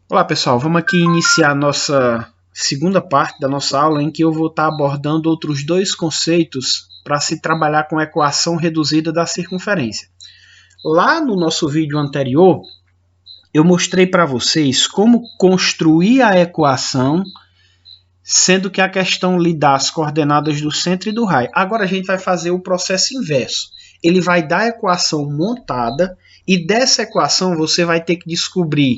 Olá pessoal, vamos aqui iniciar a nossa segunda parte da nossa aula em que eu vou estar abordando outros dois conceitos para se trabalhar com a equação reduzida da circunferência. Lá no nosso vídeo anterior, eu mostrei para vocês como construir a equação, sendo que a questão lhe dá as coordenadas do centro e do raio. Agora a gente vai fazer o processo inverso. Ele vai dar a equação montada e dessa equação você vai ter que descobrir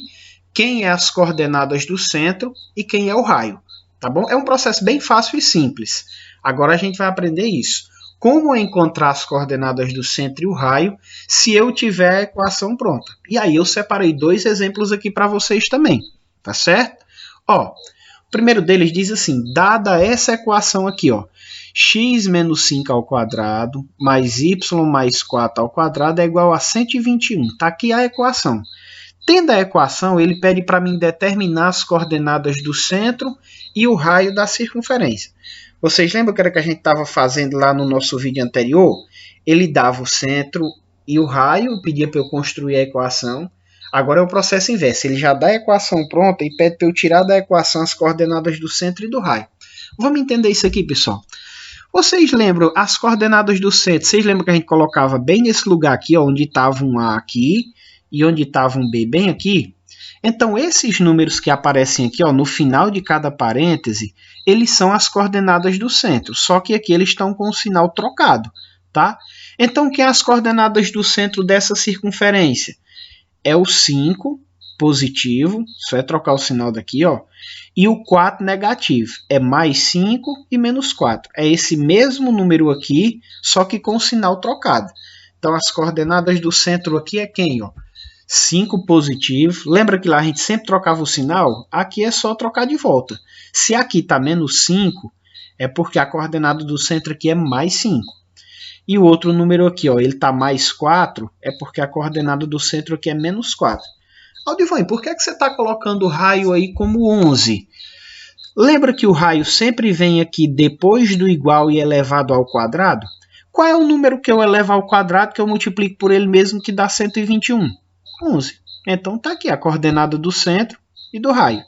quem é as coordenadas do centro e quem é o raio, tá bom? É um processo bem fácil e simples. Agora a gente vai aprender isso. Como encontrar as coordenadas do centro e o raio se eu tiver a equação pronta. E aí eu separei dois exemplos aqui para vocês também, tá certo? Ó, o primeiro deles diz assim, dada essa equação aqui, ó, x menos 5 ao quadrado mais y mais 4 ao quadrado é igual a 121. Está aqui a equação. Tendo a equação, ele pede para mim determinar as coordenadas do centro e o raio da circunferência. Vocês lembram que era que a gente estava fazendo lá no nosso vídeo anterior? Ele dava o centro e o raio, pedia para eu construir a equação. Agora é o processo inverso. Ele já dá a equação pronta e pede para eu tirar da equação as coordenadas do centro e do raio. Vamos entender isso aqui, pessoal. Vocês lembram as coordenadas do centro? Vocês lembram que a gente colocava bem nesse lugar aqui, ó, onde estava um A aqui e onde estava um B bem aqui? Então, esses números que aparecem aqui, ó, no final de cada parêntese, eles são as coordenadas do centro, só que aqui eles estão com o sinal trocado, tá? Então, quem é as coordenadas do centro dessa circunferência? É o 5 positivo, só é trocar o sinal daqui, ó, e o 4 negativo, é mais 5 e menos 4. É esse mesmo número aqui, só que com o sinal trocado. Então, as coordenadas do centro aqui é quem, ó? 5 positivo. Lembra que lá a gente sempre trocava o sinal? Aqui é só trocar de volta. Se aqui está menos 5, é porque a coordenada do centro aqui é mais 5. E o outro número aqui, ó, ele está mais 4, é porque a coordenada do centro aqui é menos 4. Aldivã, por que você está colocando o raio aí como 11? Lembra que o raio sempre vem aqui depois do igual e elevado ao quadrado? Qual é o número que eu elevo ao quadrado que eu multiplico por ele mesmo que dá 121? 11. Então está aqui a coordenada do centro e do raio.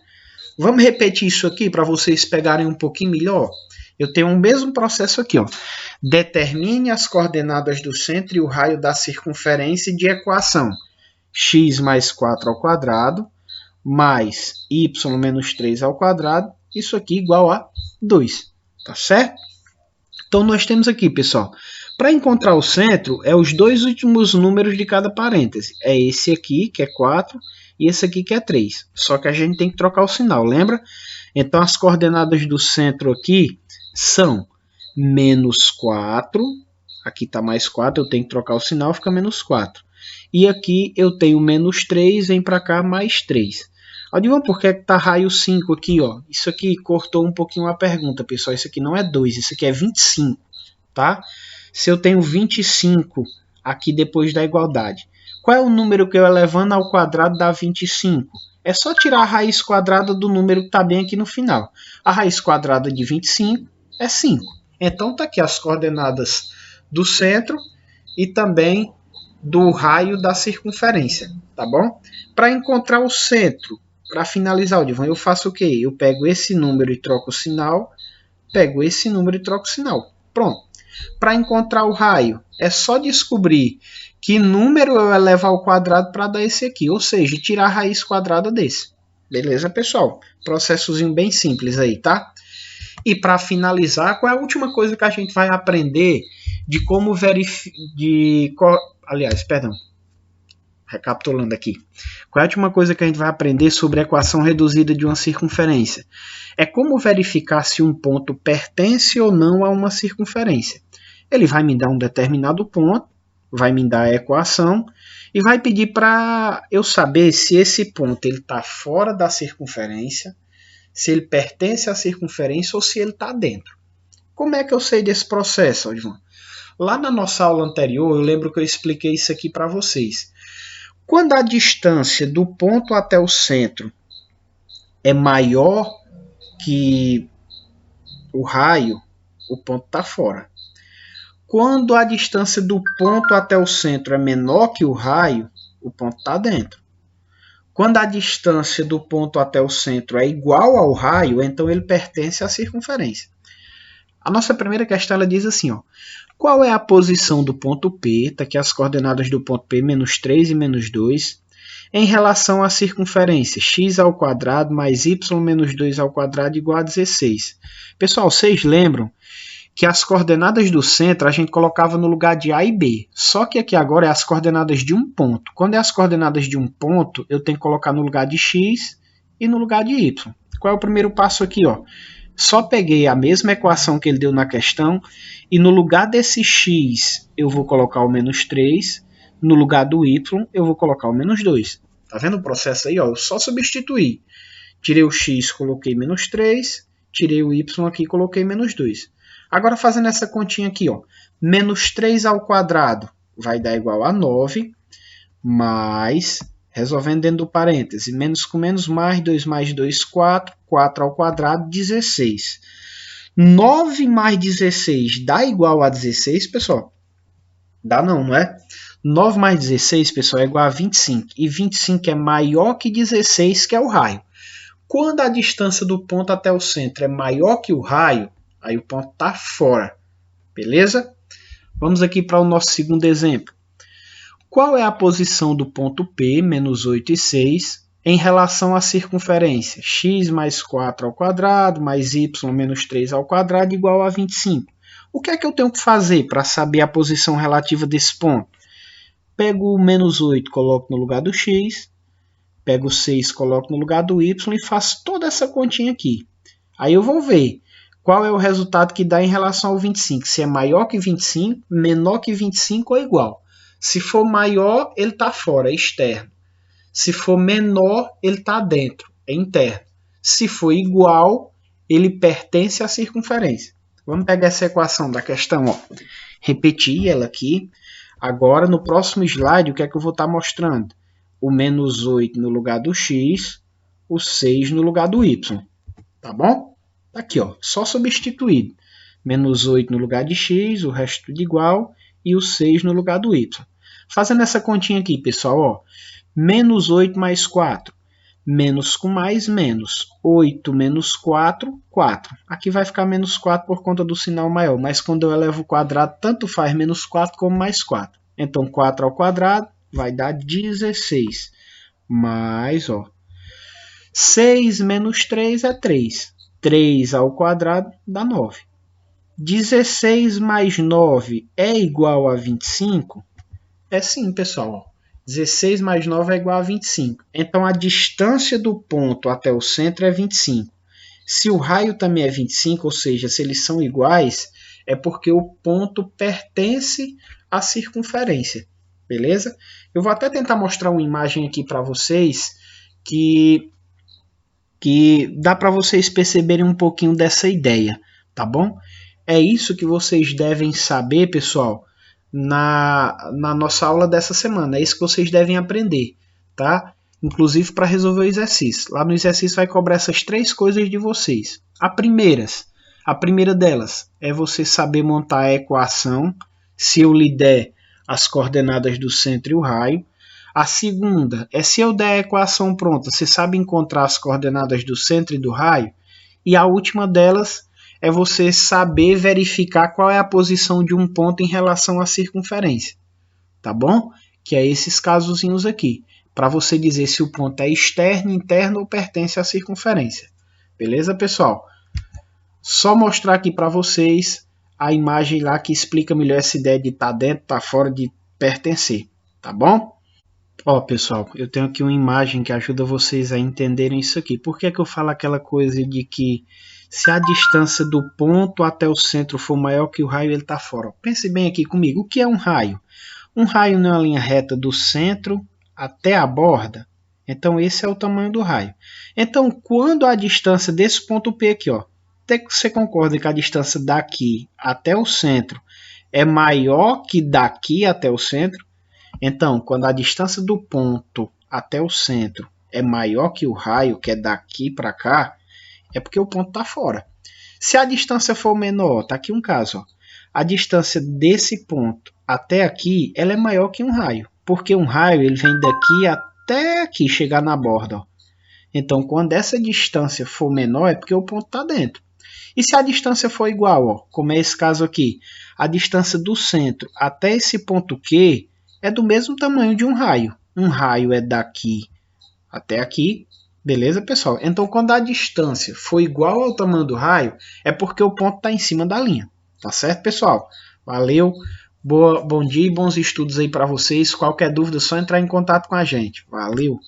Vamos repetir isso aqui para vocês pegarem um pouquinho melhor? Eu tenho o mesmo processo aqui, ó. Determine as coordenadas do centro e o raio da circunferência de equação x mais 4 ao quadrado mais y menos 3 ao quadrado, isso aqui igual a 2, tá certo? Então nós temos aqui, pessoal, para encontrar o centro, é os dois últimos números de cada parêntese. É esse aqui, que é 4, e esse aqui, que é 3. Só que a gente tem que trocar o sinal, lembra? Então as coordenadas do centro aqui são menos 4, aqui está mais 4, eu tenho que trocar o sinal, fica menos 4. E aqui eu tenho menos 3, vem para cá mais 3. Adivinha por que está raio 5 aqui? Ó? Isso aqui cortou um pouquinho a pergunta, pessoal. Isso aqui não é 2, isso aqui é 25. Tá? Se eu tenho 25 aqui depois da igualdade, qual é o número que eu elevando ao quadrado dá 25? É só tirar a raiz quadrada do número que está bem aqui no final. A raiz quadrada de 25 é 5. Então está aqui as coordenadas do centro e também do raio da circunferência, tá bom? Para encontrar o centro, para finalizar o divã, eu faço o quê? Eu pego esse número e troco o sinal, pego esse número e troco o sinal. Pronto. Para encontrar o raio, é só descobrir que número eu elevo ao quadrado para dar esse aqui, ou seja, tirar a raiz quadrada desse. Beleza, pessoal? Processozinho bem simples aí, tá? E para finalizar, qual é a última coisa que a gente vai aprender de como verificar... Aliás, perdão. Recapitulando aqui. Qual é a última coisa que a gente vai aprender sobre a equação reduzida de uma circunferência? É como verificar se um ponto pertence ou não a uma circunferência. Ele vai me dar um determinado ponto, vai me dar a equação e vai pedir para eu saber se esse ponto está fora da circunferência, se ele pertence à circunferência ou se ele está dentro. Como é que eu sei desse processo, Odvan? Lá na nossa aula anterior, eu lembro que eu expliquei isso aqui para vocês. Quando a distância do ponto até o centro é maior que o raio, o ponto está fora. Quando a distância do ponto até o centro é menor que o raio, o ponto está dentro. Quando a distância do ponto até o centro é igual ao raio, então ele pertence à circunferência. A nossa primeira questão ela diz assim, ó, qual é a posição do ponto P, está aqui as coordenadas do ponto P, menos 3 e menos 2, em relação à circunferência, x ao quadrado mais y menos 2 ao quadrado igual a 16. Pessoal, vocês lembram que as coordenadas do centro a gente colocava no lugar de A e B. Só que aqui agora é as coordenadas de um ponto. Quando é as coordenadas de um ponto, eu tenho que colocar no lugar de x e no lugar de y. Qual é o primeiro passo aqui? Ó? Só peguei a mesma equação que ele deu na questão e no lugar desse x eu vou colocar o menos 3, no lugar do y eu vou colocar o menos 2. Tá vendo o processo aí? Ó? Eu só substituí. Tirei o x, coloquei menos 3, tirei o y aqui e coloquei menos 2. Agora, fazendo essa continha aqui, ó, menos 3 ao quadrado vai dar igual a 9, mais, resolvendo dentro do parêntese, menos com menos mais 2, 4, 4 ao quadrado, 16. 9 mais 16 dá igual a 16, pessoal? Dá não, não é? 9 mais 16, pessoal, é igual a 25. E 25 é maior que 16, que é o raio. Quando a distância do ponto até o centro é maior que o raio, aí o ponto está fora, beleza? Vamos aqui para o nosso segundo exemplo. Qual é a posição do ponto P, menos 8 e 6, em relação à circunferência? X mais 4 ao quadrado, mais y menos 3 ao quadrado, igual a 25. O que é que eu tenho que fazer para saber a posição relativa desse ponto? Pego o menos 8, coloco no lugar do x, pego o 6, coloco no lugar do y e faço toda essa continha aqui. Aí eu vou ver qual é o resultado que dá em relação ao 25. Se é maior que 25, menor que 25 ou igual. Se for maior, ele está fora, é externo. Se for menor, ele está dentro, é interno. Se for igual, ele pertence à circunferência. Vamos pegar essa equação da questão. Ó. Repetir ela aqui. Agora, no próximo slide, o que é que eu vou estar mostrando? O menos 8 no lugar do x, o 6 no lugar do y. Tá bom? Aqui, ó, só substituído. Menos 8 no lugar de x, o resto tudo igual, e o 6 no lugar do y. Fazendo essa continha aqui, pessoal, ó, menos 8 mais 4. Menos com mais, menos. 8 menos 4, 4. Aqui vai ficar menos 4 por conta do sinal maior, mas quando eu elevo o quadrado, tanto faz menos 4 como mais 4. Então, 4 ao quadrado vai dar 16. Mais, ó, 6 menos 3 é 3. 3 ao quadrado dá 9. 16 mais 9 é igual a 25? É sim, pessoal. 16 mais 9 é igual a 25. Então, a distância do ponto até o centro é 25. Se o raio também é 25, ou seja, se eles são iguais, é porque o ponto pertence à circunferência. Beleza? Eu vou até tentar mostrar uma imagem aqui para vocês que dá para vocês perceberem um pouquinho dessa ideia, tá bom? É isso que vocês devem saber, pessoal, na nossa aula dessa semana. É isso que vocês devem aprender, tá? Inclusive para resolver o exercício. Lá no exercício vai cobrar essas 3 coisas de vocês. A primeira delas é você saber montar a equação, se eu lhe der as coordenadas do centro e o raio. A segunda é, se eu der a equação pronta, você sabe encontrar as coordenadas do centro e do raio. E a última delas é você saber verificar qual é a posição de um ponto em relação à circunferência. Tá bom? Que é esses casozinhos aqui. Para você dizer se o ponto é externo, interno ou pertence à circunferência. Beleza, pessoal? Só mostrar aqui para vocês a imagem lá que explica melhor essa ideia de estar dentro, estar fora, de pertencer. Tá bom? Ó, pessoal, eu tenho aqui uma imagem que ajuda vocês a entenderem isso aqui. Por que é que eu falo aquela coisa de que se a distância do ponto até o centro for maior que o raio, ele está fora? Pense bem aqui comigo. O que é um raio? Um raio não é uma linha reta do centro até a borda? Então, esse é o tamanho do raio. Então, quando a distância desse ponto P aqui, ó, até que você concorda que a distância daqui até o centro é maior que daqui até o centro, então, quando a distância do ponto até o centro é maior que o raio, que é daqui para cá, é porque o ponto está fora. Se a distância for menor, está aqui um caso, ó, a distância desse ponto até aqui ela é maior que um raio, porque um raio ele vem daqui até aqui chegar na borda. Ó. Então, quando essa distância for menor, é porque o ponto está dentro. E se a distância for igual, ó, como é esse caso aqui, a distância do centro até esse ponto Q é do mesmo tamanho de um raio. Um raio é daqui até aqui, beleza, pessoal? Então, quando a distância for igual ao tamanho do raio, é porque o ponto está em cima da linha. Tá certo, pessoal? Valeu, bom dia e bons estudos aí para vocês. Qualquer dúvida, é só entrar em contato com a gente. Valeu!